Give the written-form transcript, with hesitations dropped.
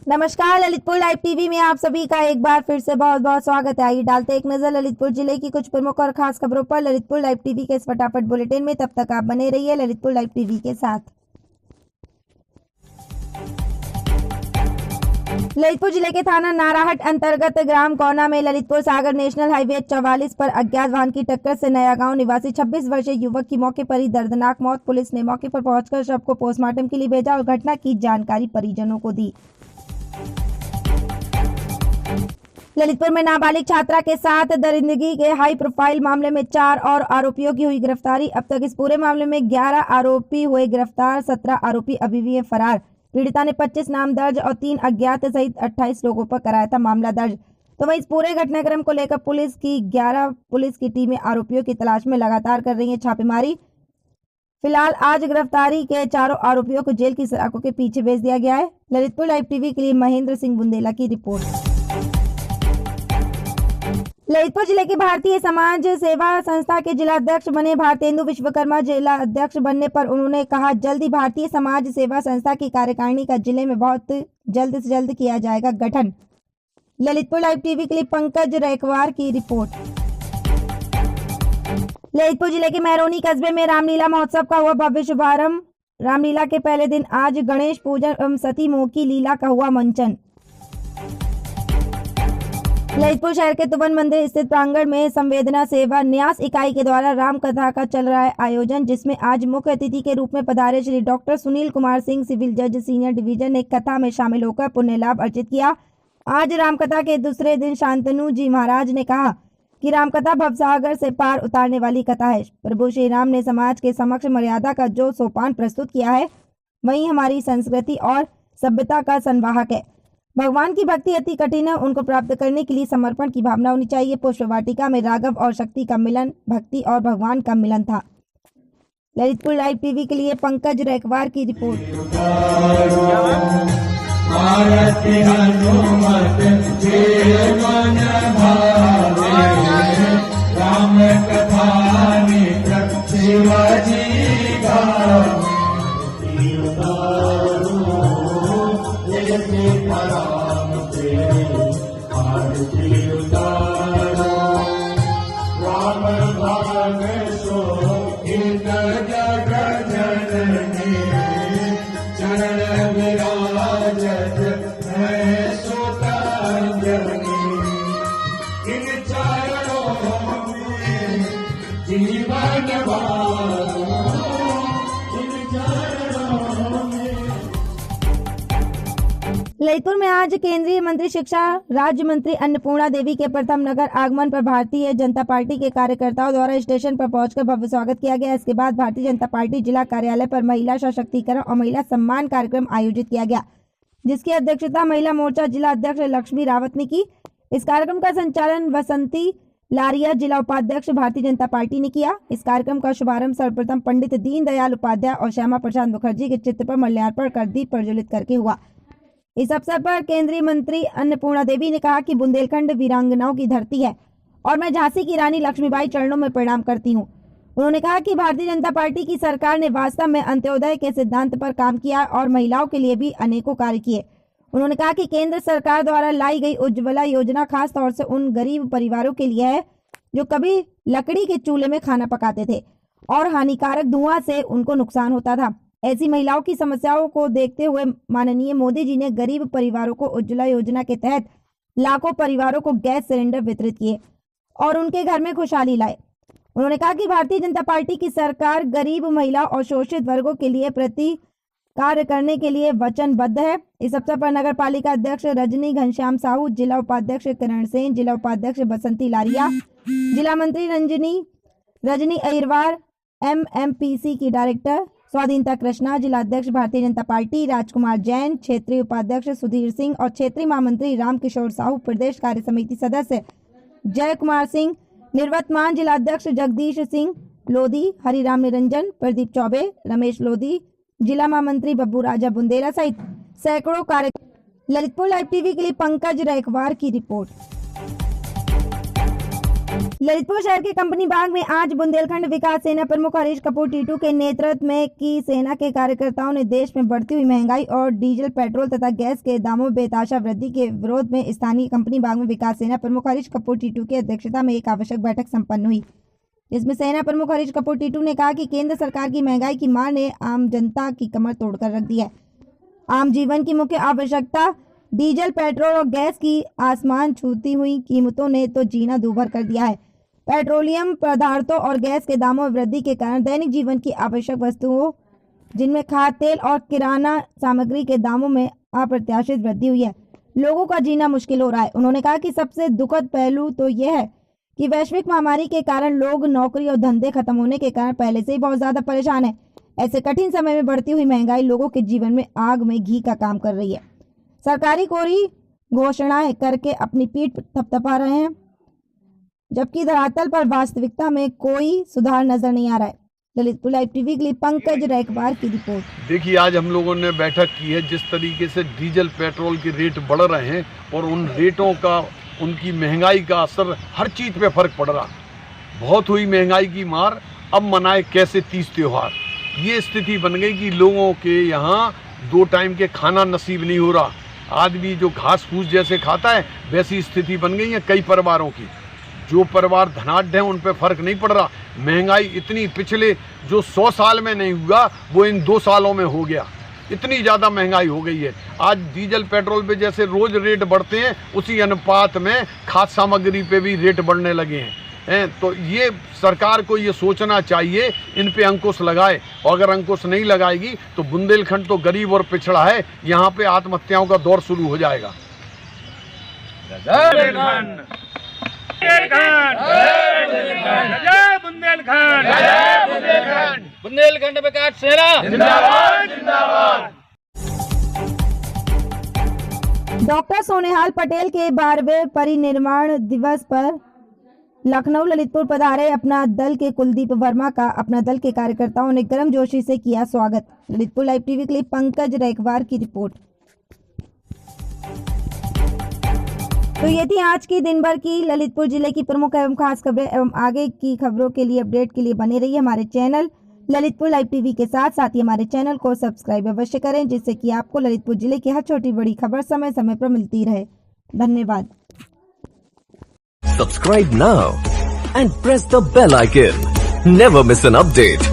नमस्कार, Lalitpur live TV में आप सभी का एक बार फिर से बहुत बहुत स्वागत है। आइए डालते एक नजर ललितपुर जिले की कुछ प्रमुख और खास खबरों पर ललितपुर लाइव टीवी के इस फटाफट बुलेटिन में। तब तक आप बने रहिए ललितपुर लाइव टीवी के साथ। ललितपुर जिले के थाना नाराहट अंतर्गत ग्राम कोना में ललितपुर सागर नेशनल हाईवे 44 पर अज्ञात वाहन की टक्कर से नया गांव निवासी 26 वर्षीय युवक की मौके पर ही दर्दनाक मौत। पुलिस ने मौके पर पहुंचकर शव को पोस्टमार्टम के लिए भेजा और घटना की जानकारी परिजनों को दी। ललितपुर में नाबालिग छात्रा के साथ दरिंदगी के हाई प्रोफाइल मामले में 4 और आरोपियों की हुई गिरफ्तारी। अब तक इस पूरे मामले में 11 आरोपी हुए गिरफ्तार, 17 आरोपी अभी भी फरार। पीड़िता ने 25 नाम दर्ज और 3 अज्ञात सहित 28 लोगों पर कराया था मामला दर्ज। तो वहीं इस पूरे घटनाक्रम को लेकर पुलिस की 11 पुलिस की टीमें आरोपियों की तलाश में लगातार कर रही है छापेमारी। फिलहाल आज गिरफ्तारी के चारों आरोपियों को जेल की सलाखों के पीछे भेज दिया गया है। ललितपुर लाइव टीवी के लिए महेंद्र सिंह बुंदेला की रिपोर्ट। ललितपुर जिले के भारतीय समाज सेवा संस्था के जिला अध्यक्ष बने भारतेंदु विश्वकर्मा जिला अध्यक्ष बनने पर उन्होंने कहा, जल्द ही भारतीय समाज सेवा संस्था की कार्यकारिणी का जिले में बहुत जल्द से जल्द किया जाएगा गठन। ललितपुर लाइव टीवी के लिए पंकज रैकवार की रिपोर्ट। ललितपुर जिले के महरौनी कस्बे में रामलीला महोत्सव का हुआ भव्य शुभारंभ। रामलीला के पहले दिन आज गणेश पूजन एवं सती मोह की लीला का हुआ मंचन। ललितपुर शहर के तुवन मंदिर स्थित प्रांगण में संवेदना सेवा न्यास इकाई के द्वारा राम कथा का चल रहा है आयोजन, जिसमें आज मुख्य अतिथि के रूप में पधारे श्री डॉक्टर सुनील कुमार सिंह सिविल जज सीनियर डिवीजन ने कथा में शामिल होकर पुण्य लाभ अर्जित किया। आज रामकथा के दूसरे दिन शांतनु जी महाराज ने कहा कि रामकथा भवसागर से पार उतारने वाली कथा है। प्रभु श्री राम ने समाज के समक्ष मर्यादा का जो सोपान प्रस्तुत किया है, वही हमारी संस्कृति और सभ्यता का संवाहक है। भगवान की भक्ति अति कठिन है, उनको प्राप्त करने के लिए समर्पण की भावना होनी चाहिए। पुष्प वाटिका में राघव और शक्ति का मिलन, भक्ति और भगवान का मिलन था। ललितपुर लाइव टीवी के लिए पंकज रैकवार की रिपोर्ट। ललितपुर में आज केंद्रीय मंत्री शिक्षा राज्य मंत्री अन्नपूर्णा देवी के प्रथम नगर आगमन पर भारतीय जनता पार्टी के कार्यकर्ताओं द्वारा स्टेशन पर पहुंचकर भव्य स्वागत किया गया। इसके बाद भारतीय जनता पार्टी जिला कार्यालय पर महिला सशक्तिकरण और महिला सम्मान कार्यक्रम आयोजित किया गया, जिसकी अध्यक्षता महिला मोर्चा जिला अध्यक्ष लक्ष्मी रावत ने की। इस कार्यक्रम का संचालन वसंती लारिया जिला उपाध्यक्ष भारतीय जनता पार्टी ने किया। इस कार्यक्रम का शुभारंभ सर्वप्रथम पंडित दीनदयाल उपाध्याय और श्यामा प्रसाद मुखर्जी के चित्र पर माल्यार्पण कर दीप प्रज्वलित करके हुआ। इस अवसर पर केंद्रीय मंत्री अन्नपूर्णा देवी ने कहा कि बुंदेलखंड वीरांगनाओं की धरती है और मैं झांसी की रानी लक्ष्मीबाई चरणों में प्रणाम करती हूं। उन्होंने कहा कि भारतीय जनता पार्टी की सरकार ने वास्तव में अंत्योदय के सिद्धांत पर काम किया और महिलाओं के लिए भी अनेकों कार्य किए। उन्होंने कहा कि केंद्र सरकार द्वारा लाई गई उज्ज्वला योजना खास तौर से उन गरीब परिवारों के लिए है जो कभी लकड़ी के चूल्हे में खाना पकाते थे और हानिकारक धुआं से उनको नुकसान होता था। ऐसी महिलाओं की समस्याओं को देखते हुए माननीय मोदी जी ने गरीब परिवारों को उज्ज्वला योजना के तहत लाखों परिवारों को गैस सिलेंडर वितरित किए और उनके घर में खुशहाली लाए। उन्होंने कहा कि भारतीय जनता पार्टी की सरकार गरीब महिला और शोषित वर्गों के लिए प्रति कार्य करने के लिए वचनबद्ध है। इस अवसर पर नगर पालिका अध्यक्ष रजनी घनश्याम साहू, जिला उपाध्यक्ष किरण सेन, जिला उपाध्यक्ष बसंती लारिया, जिला मंत्री रजनी अहिरवार, MMPC की डायरेक्टर स्वाधीनता कृष्णा, जिला अध्यक्ष भारतीय जनता पार्टी राजकुमार जैन, क्षेत्रीय उपाध्यक्ष सुधीर सिंह और क्षेत्रीय महामंत्री रामकिशोर साहू, प्रदेश कार्य समिति सदस्य जय कुमार सिंह, निर्वतमान जिला अध्यक्ष जगदीश सिंह लोधी, हरिराम निरंजन, प्रदीप चौबे, रमेश लोधी, जिला महामंत्री बब्बू राजा बुंदेला सहित सैकड़ों कार्य। ललितपुर लाइव टीवी के लिए पंकज रैकवार की रिपोर्ट। ललितपुर शहर के कंपनी बाग में आज बुंदेलखंड विकास सेना प्रमुख हरीश कपूर टीटू के नेतृत्व में की सेना के कार्यकर्ताओं ने देश में बढ़ती हुई महंगाई और डीजल, पेट्रोल तथा गैस के दामों में बेतहाशा वृद्धि के विरोध में स्थानीय कंपनी बाग में विकास सेना प्रमुख हरीश कपूर टीटू की अध्यक्षता में एक आवश्यक बैठक संपन्न हुई। इसमें सेना प्रमुख हरीश कपूर टीटू ने कहा कि केंद्र सरकार की महंगाई की मार ने आम जनता की कमर तोड़कर रख दी है। आम जीवन की मुख्य आवश्यकता डीजल, पेट्रोल और गैस की आसमान छूती हुई कीमतों ने तो जीना दूभर कर दिया है। पेट्रोलियम पदार्थों और गैस के दामों में वृद्धि के कारण दैनिक जीवन की आवश्यक वस्तुओं जिनमें खाद्य तेल और किराना सामग्री के दामों में अप्रत्याशित वृद्धि हुई है। लोगों का जीना मुश्किल हो रहा है। उन्होंने कहा कि सबसे दुखद पहलू तो यह है कि वैश्विक महामारी के कारण लोग नौकरी और धंधे खत्म होने के कारण पहले से ही बहुत ज्यादा परेशान है। ऐसे कठिन समय में बढ़ती हुई महंगाई लोगों के जीवन में आग में घी का काम कर रही है। सरकारी कोरी घोषणाएं करके अपनी पीठ थपथपा रहे हैं, जबकि धरातल पर वास्तविकता में कोई सुधार नजर नहीं आ रहा है। ललितपुर लाइव टीवी के लिए पंकज रैकबार की रिपोर्ट। देखिए, आज हम लोगों ने बैठक की है। जिस तरीके से डीजल, पेट्रोल के रेट बढ़ रहे हैं और उन रेटों का, उनकी महंगाई का असर हर चीज़ पे फर्क पड़ रहा। बहुत हुई महंगाई की मार, अब मनाए कैसे तीज त्योहार। ये स्थिति बन गई कि लोगों के यहाँ 2 टाइम के खाना नसीब नहीं हो रहा। आदमी जो घास फूस जैसे खाता है वैसी स्थिति बन गई है कई परिवारों की। जो परिवार धनाढ्य हैं उन पे फर्क नहीं पड़ रहा। महंगाई इतनी पिछले जो 100 साल में नहीं हुआ वो इन 2 सालों में हो गया। इतनी ज़्यादा महंगाई हो गई है। आज डीजल, पेट्रोल पे जैसे रोज रेट बढ़ते हैं उसी अनुपात में खाद्य सामग्री पे भी रेट बढ़ने लगे हैं। तो ये सरकार को ये सोचना चाहिए, इन पे अंकुश लगाए। और अगर अंकुश नहीं लगाएगी तो बुंदेलखंड तो गरीब और पिछड़ा है, यहाँ पे आत्महत्याओं का दौर शुरू हो जाएगा। बुंदेलखंड विकास सेना जिंदाबाद जिंदाबाद। डॉक्टर सोनेहाल पटेल के 12वें परिनिर्वाण दिवस पर लखनऊ ललितपुर पधारे अपना दल के कुलदीप वर्मा का अपना दल के कार्यकर्ताओं ने गर्मजोशी से किया स्वागत। ललितपुर लाइव टीवी के लिए पंकज रैकबार की रिपोर्ट। तो ये थी आज की दिन भर की ललितपुर जिले की प्रमुख एवं खास खबरें। एवं आगे की खबरों के लिए, अपडेट के लिए बने रहिए हमारे चैनल ललितपुर लाइव टीवी के साथ ही हमारे चैनल को सब्सक्राइब अवश्य करें, जिससे कि आपको ललितपुर जिले की हर छोटी बड़ी खबर समय समय पर मिलती रहे। धन्यवाद। Subscribe now and press the bell icon. Never miss an update.